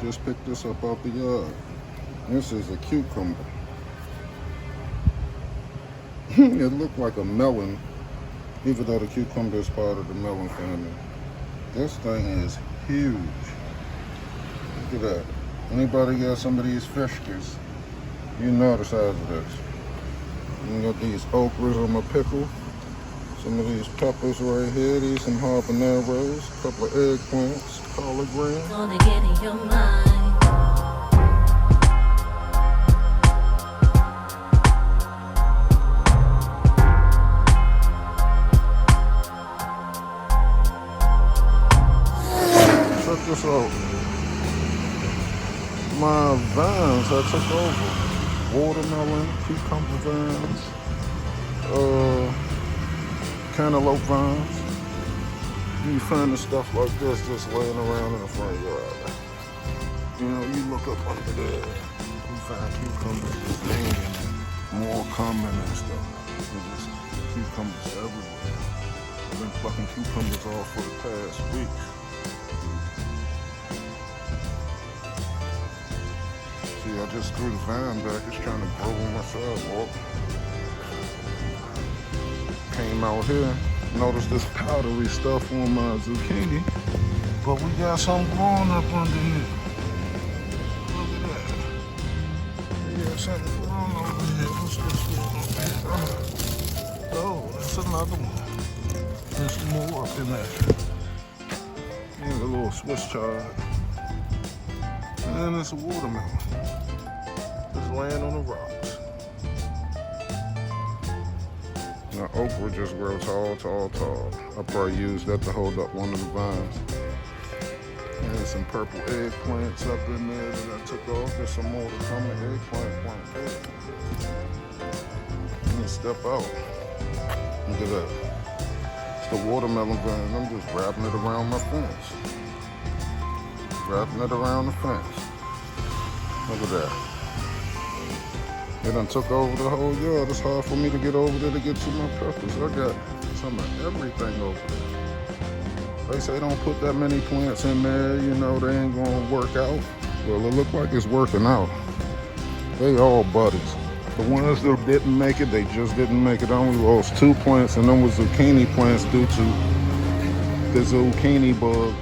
Just picked this up out the yard. This is a cucumber. It looked like a melon, even though the cucumber is part of the melon family. This thing is huge. Look at that. Anybody got some of these fishkers, you know the size of this. You got these okras on my pickle. Some of these peppers right here. These some habaneros. A couple of eggplants. Collard greens. Gonna get in your mind. Check this out. My vines I took over. Watermelon, cucumber vines, cantaloupe vines. You find the stuff like this just laying around in the front yard. You know, you look up under there, you find cucumbers just hanging and more coming and stuff. There's just cucumbers everywhere. I've been plucking cucumbers off for the past week. See, I just threw the vine back. It's trying to grow on my sidewalk. Came out here, noticed this powdery stuff on my zucchini, but we got something growing up under here. Look at that. We got something growing over here. What's this one over here? Oh, that's another one. There's more up in there. Here's a little Swiss chard. And it's a watermelon. Just laying on the rocks. Now okra just grow tall, tall, tall. I probably used that to hold up one of the vines. There's some purple eggplants up in there that I took off. There's some more to come. Eggplant plant good. Let me step out. Look at that. It's the watermelon vine. I'm just wrapping it around my fence. Wrapping it around the fence. Look at that. They done took over the whole yard. It's hard for me to get over there to get to my peppers. I got some of everything over there. They say don't put that many plants in there, you know, they ain't gonna work out. Well, it look like it's working out. They all buddies. The ones that didn't make it, they just didn't make it. I only lost 2 plants, and them was zucchini plants due to the zucchini bug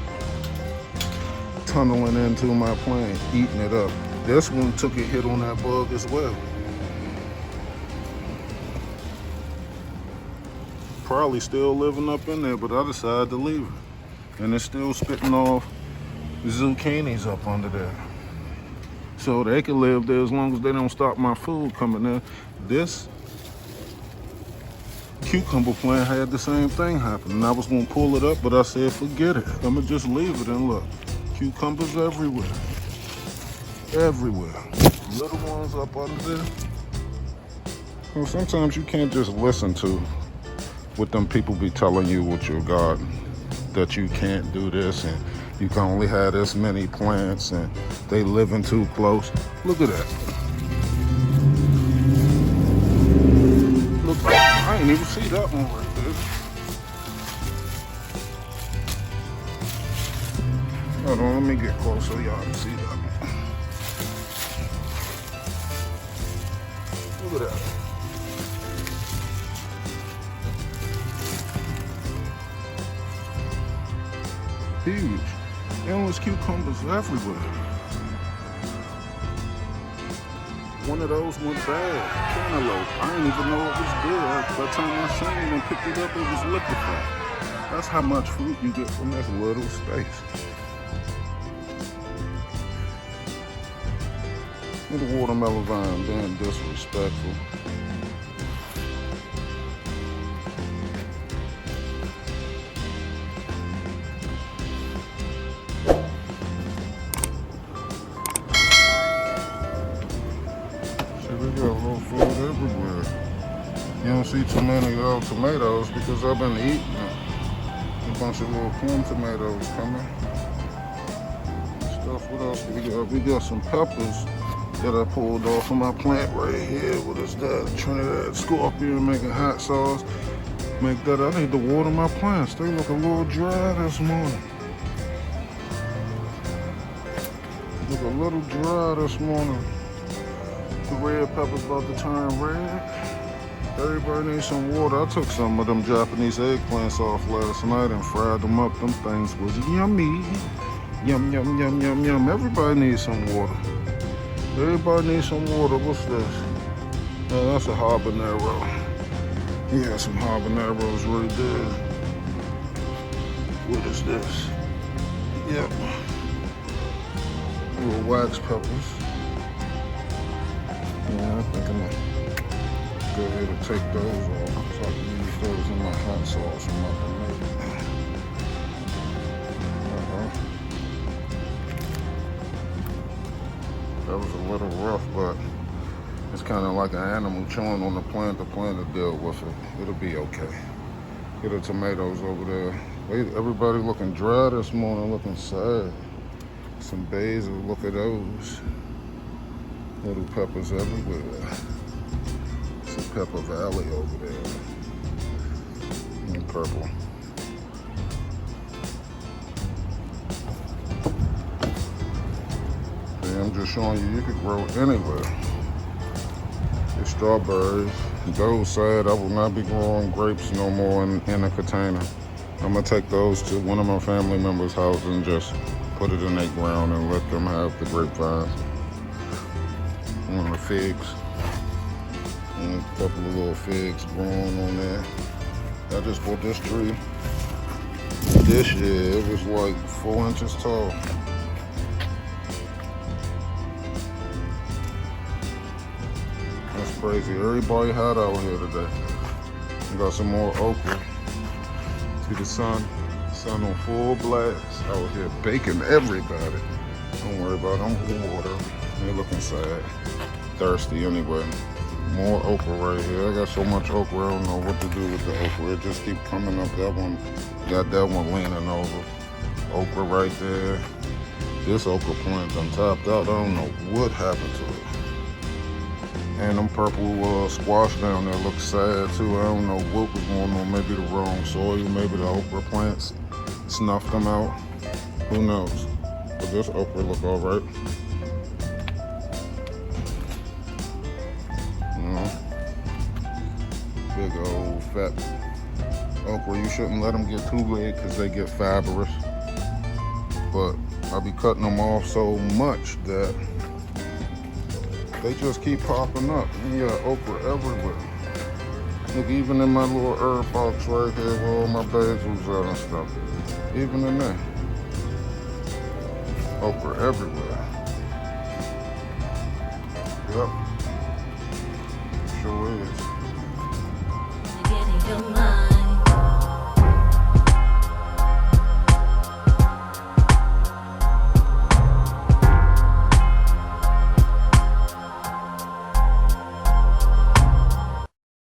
tunneling into my plant, eating it up. This one took a hit on that bug as well. Probably still living up in there, but I decided to leave it. And it's still spitting off zucchinis up under there. So they can live there as long as they don't stop my food coming in. This cucumber plant had the same thing happen. And I was gonna pull it up, but I said, forget it. I'm gonna just leave it and look. Cucumbers everywhere. Everywhere. Little ones up under there. Well, sometimes you can't just listen to what them people be telling you with your garden. That you can't do this and you can only have this many plants and they living too close. Look at that. Look, I ain't even see that one right there. Hold on, let me get close so y'all can see that one. Look at that. Huge. Endless cucumbers everywhere. One of those went bad. Cantaloupe. I didn't even know it was good. By the time I seen it and picked it up, it was liquefied. That's how much fruit you get from this little space. Look at the watermelon vine being disrespectful. We got little food everywhere. You don't see too many little tomatoes because I've been eating them. A bunch of little plum tomatoes coming. Stuff, what else we got? We got some peppers that I pulled off of my plant right here. What is that? Trinidad scorpion making hot sauce. Make that. I need to water my plants. They look a little dry this morning. Look a little dry this morning. The red pepper's about to turn red. Everybody needs some water. I took some of them Japanese eggplants off last night and fried them up. Them things was yummy. Yum, yum, yum, yum, yum. Everybody needs some water. Everybody needs some water. What's this? Oh, that's a habanero. Yeah, some habaneros right there. What is this? Yep. Little wax peppers. Yeah, I think I'm gonna go ahead and take those off so I can use those in my hot sauce and my tomato. That was a little rough, but it's kind of like an animal chewing on the plant to deal with it. It'll be okay. Get the tomatoes over there. Wait, everybody looking dry this morning, looking sad. Some basil, look at those. Little peppers everywhere. It's a pepper valley over there. And purple. See, I'm just showing you could grow anywhere. The strawberries. Those said I will not be growing grapes no more in a container. I'm gonna take those to one of my family members' house and just put it in their ground and let them have the grapevines. One of the figs. And a couple of little figs growing on there. I just bought this tree this year. It was like 4 inches tall. That's crazy. Everybody hot out here today. We got some more okra. See the sun on full blast out here baking everybody. Don't worry about them water. They're looking sad. Thirsty anyway. More okra right here. I got so much okra, I don't know what to do with the okra. It just keep coming up. That one, got that one leaning over. Okra right there. This okra plant done topped out. I don't know what happened to it. And them purple squash down there look sad too. I don't know what was going on. Maybe the wrong soil. Maybe the okra plants snuffed them out. Who knows? But this okra look all right. Big old fat okra. You shouldn't let them get too big because they get fibrous. But I'll be cutting them off so much that they just keep popping up. You got okra everywhere. Look, even in my little herb box right here where all my basils are and stuff. Even in there. Okra everywhere. Yep. Sure is.